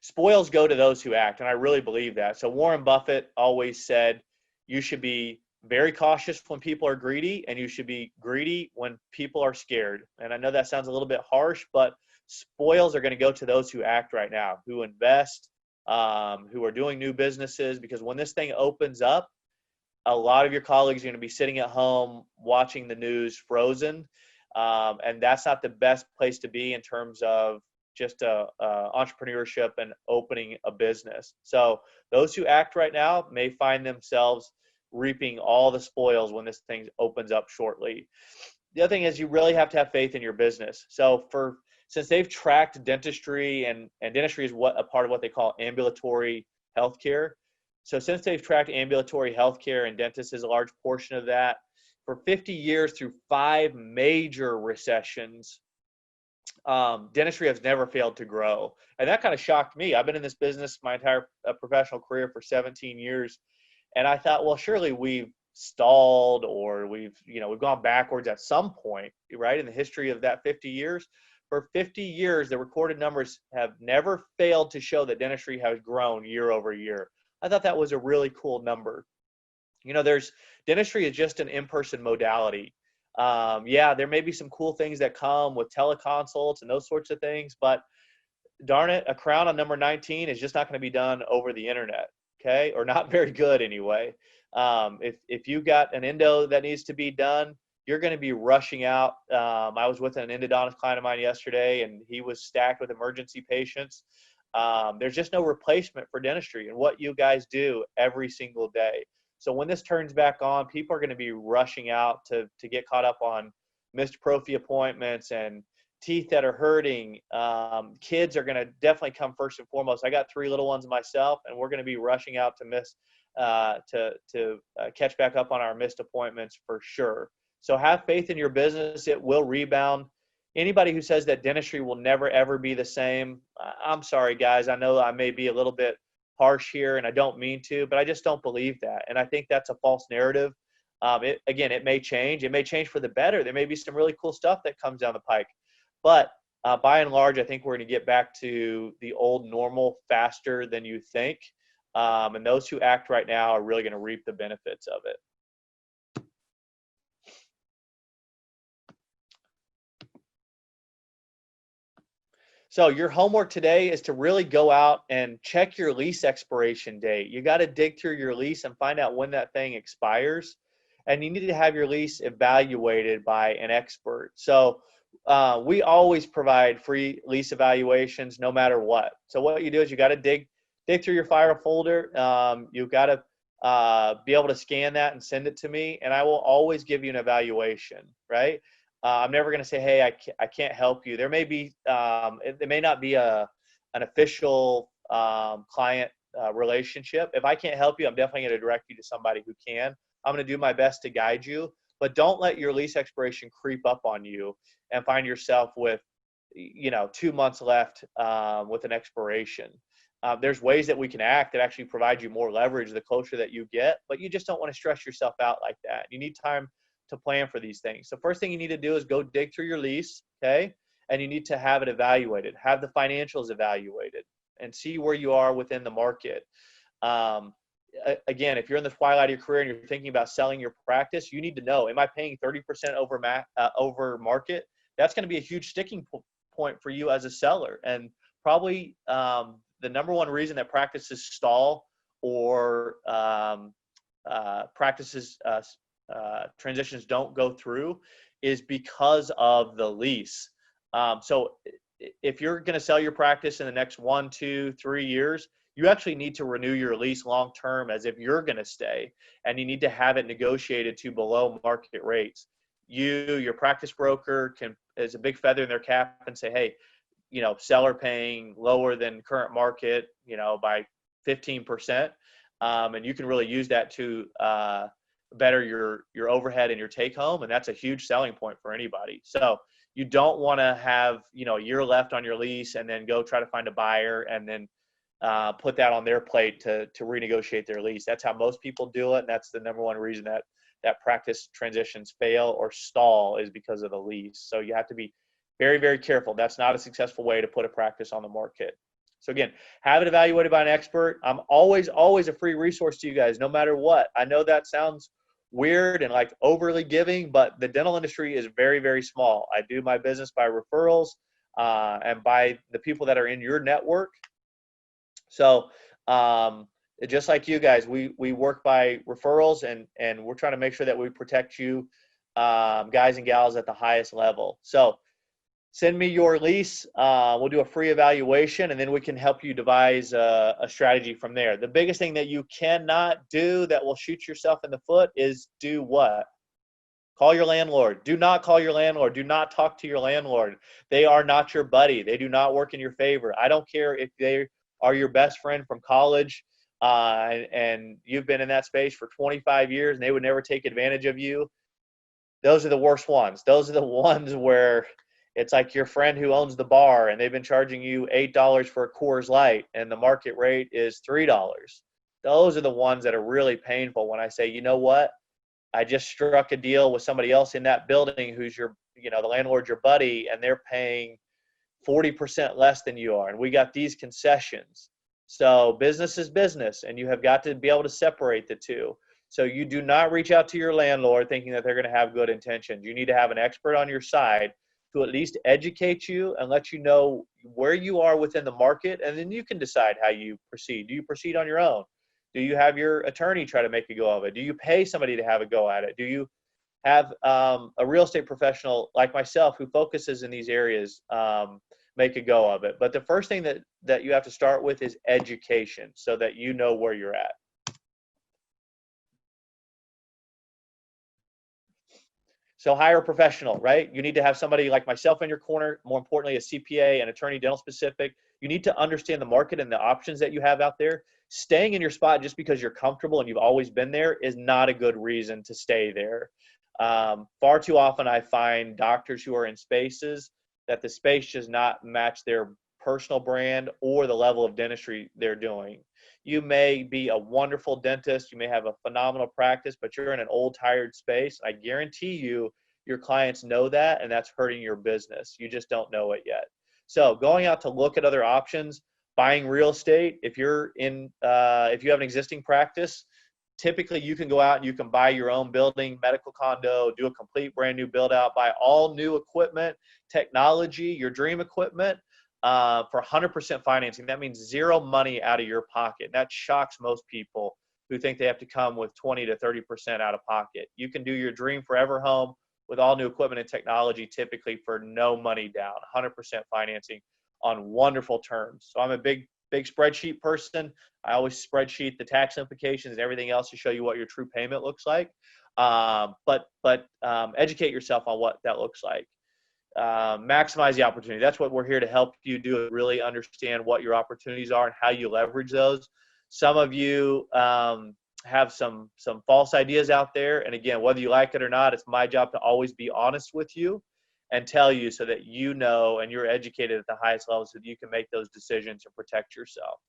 Spoils go to those who act, and I really believe that. So Warren Buffett always said you should be very cautious when people are greedy, and you should be greedy when people are scared. And I know that sounds a little bit harsh, but spoils are going to go to those who act right now, who invest, who are doing new businesses, because when this thing opens up, a lot of your colleagues are going to be sitting at home watching the news frozen, and that's not the best place to be in terms of just entrepreneurship and opening a business. So those who act right now may find themselves reaping all the spoils when this thing opens up shortly. The other thing is you really have to have faith in your business. So since they've tracked dentistry, and dentistry is a part of what they call ambulatory healthcare. So since they've tracked ambulatory healthcare, and dentists is a large portion of that, for 50 years through 5 major recessions, dentistry has never failed to grow. And that kind of shocked me. I've been in this business my entire professional career for 17 years. And I thought, well, surely we've stalled, or we've gone backwards at some point, right? In the history of that 50 years. For 50 years, the recorded numbers have never failed to show that dentistry has grown year over year. I thought that was a really cool number. Dentistry is just an in-person modality. Yeah, there may be some cool things that come with teleconsults and those sorts of things, but darn it, a crown on number 19 is just not going to be done over the internet, okay? Or not very good anyway. If you got an endo that needs to be done, you're going to be rushing out. I was with an endodontist client of mine yesterday, and he was stacked with emergency patients. There's just no replacement for dentistry and what you guys do every single day. So when this turns back on, people are going to be rushing out to get caught up on missed prophy appointments and teeth that are hurting. Kids are going to definitely come first and foremost. I got 3 little ones myself, and we're going to be rushing out to catch back up on our missed appointments for sure. So have faith in your business. It will rebound. Anybody who says that dentistry will never, ever be the same, I'm sorry, guys. I know I may be a little bit harsh here, and I don't mean to, but I just don't believe that. And I think that's a false narrative. It may change. It may change for the better. There may be some really cool stuff that comes down the pike. But by and large, I think we're going to get back to the old normal faster than you think. And those who act right now are really going to reap the benefits of it. So your homework today is to really go out and check your lease expiration date. You got to dig through your lease and find out when that thing expires. And you need to have your lease evaluated by an expert. So We always provide free lease evaluations no matter what. So what you do is you got to dig through your file folder. You've got to be able to scan that and send it to me, and I will always give you an evaluation, right? I'm never going to say, hey, I can't help you. There may be, it may not be an official client relationship. If I can't help you, I'm definitely going to direct you to somebody who can. I'm going to do my best to guide you, but don't let your lease expiration creep up on you and find yourself with, 2 months left with an expiration. There's ways that we can act that actually provide you more leverage the closer that you get, but you just don't want to stress yourself out like that. You need time to plan for these things. So first thing you need to do is go dig through your lease, okay? And you need to have it evaluated, have the financials evaluated, and see where you are within the market. Um, Again, if you're in the twilight of your career and you're thinking about selling your practice, you need to know, am I paying 30% over market? That's going to be a huge sticking point for you as a seller. And probably the number one reason that practices stall or transitions don't go through is because of the lease. So if you're going to sell your practice in the next 1, 2, 3 years, you actually need to renew your lease long term as if you're going to stay, and you need to have it negotiated to below market rates. Your practice broker is a big feather in their cap and say, hey, seller paying lower than current market, by 15%. And you can really use that to better your overhead and your take home. And that's a huge selling point for anybody. So you don't want to have, a year left on your lease and then go try to find a buyer and then put that on their plate to renegotiate their lease. That's how most people do it. And that's the number one reason that practice transitions fail or stall is because of the lease. So you have to be very, very careful. That's not a successful way to put a practice on the market. So again, have it evaluated by an expert. I'm always a free resource to you guys, no matter what. I know that sounds weird and like overly giving, but the dental industry is very, very small. I do my business by referrals and by the people that are in your network. So just like you guys, we work by referrals, and we're trying to make sure that we protect you guys and gals at the highest level. So send me your lease. We'll do a free evaluation, and then we can help you devise a strategy from there. The biggest thing that you cannot do that will shoot yourself in the foot is do what? Call your landlord. Do not call your landlord. Do not talk to your landlord. They are not your buddy. They do not work in your favor. I don't care if they are your best friend from college and you've been in that space for 25 years and they would never take advantage of you. Those are the worst ones. Those are the ones where it's like your friend who owns the bar and they've been charging you $8 for a Coors Light and the market rate is $3. Those are the ones that are really painful when I say, you know what? I just struck a deal with somebody else in that building who's the landlord's your buddy, and they're paying 40% less than you are. And we got these concessions. So business is business, and you have got to be able to separate the two. So you do not reach out to your landlord thinking that they're going to have good intentions. You need to have an expert on your side to at least educate you and let you know where you are within the market, and then you can decide how you proceed. Do you proceed on your own? Do you have your attorney try to make a go of it? Do you pay somebody to have a go at it? Do you have a real estate professional like myself who focuses in these areas make a go of it? But the first thing that you have to start with is education so that you know where you're at. So hire a professional, right? You need to have somebody like myself in your corner, more importantly, a CPA, an attorney, dental specific. You need to understand the market and the options that you have out there. Staying in your spot just because you're comfortable and you've always been there is not a good reason to stay there. Far too often I find doctors who are in spaces that the space does not match their personal brand or the level of dentistry they're doing. You may be a wonderful dentist, you may have a phenomenal practice, but you're in an old, tired space. I guarantee you, your clients know that, and that's hurting your business. You just don't know it yet. So going out to look at other options, buying real estate, if you have an existing practice, typically you can go out and you can buy your own building, medical condo, do a complete brand new build out, buy all new equipment, technology, your dream equipment, for 100% financing. That means zero money out of your pocket. That shocks most people who think they have to come with 20 to 30% out of pocket. You can do your dream forever home with all new equipment and technology, typically for no money down, 100% financing on wonderful terms. So I'm a big spreadsheet person. I always spreadsheet the tax implications and everything else to show you what your true payment looks like. But educate yourself on what that looks like. Maximize the opportunity. That's what we're here to help you do, really understand what your opportunities are and how you leverage those. Some of you have some false ideas out there. And again, whether you like it or not, it's my job to always be honest with you and tell you so that you know and you're educated at the highest level so that you can make those decisions and protect yourself.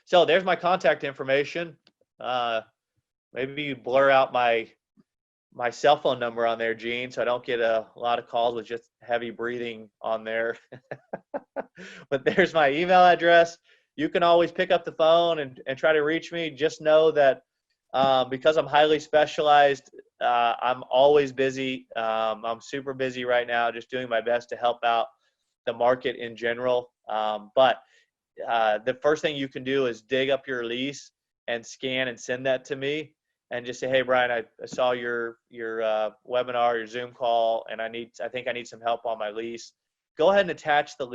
So there's my contact information. Maybe you blur out my cell phone number on there, Gene, so I don't get a lot of calls with just heavy breathing on there. But there's my email address. You can always pick up the phone and try to reach me. Just know that because I'm highly specialized, I'm always busy. I'm super busy right now, just doing my best to help out the market in general. But the first thing you can do is dig up your lease and scan and send that to me. And just say, hey, Brian, I saw your webinar, your Zoom call, and I think I need some help on my lease. Go ahead and attach the lease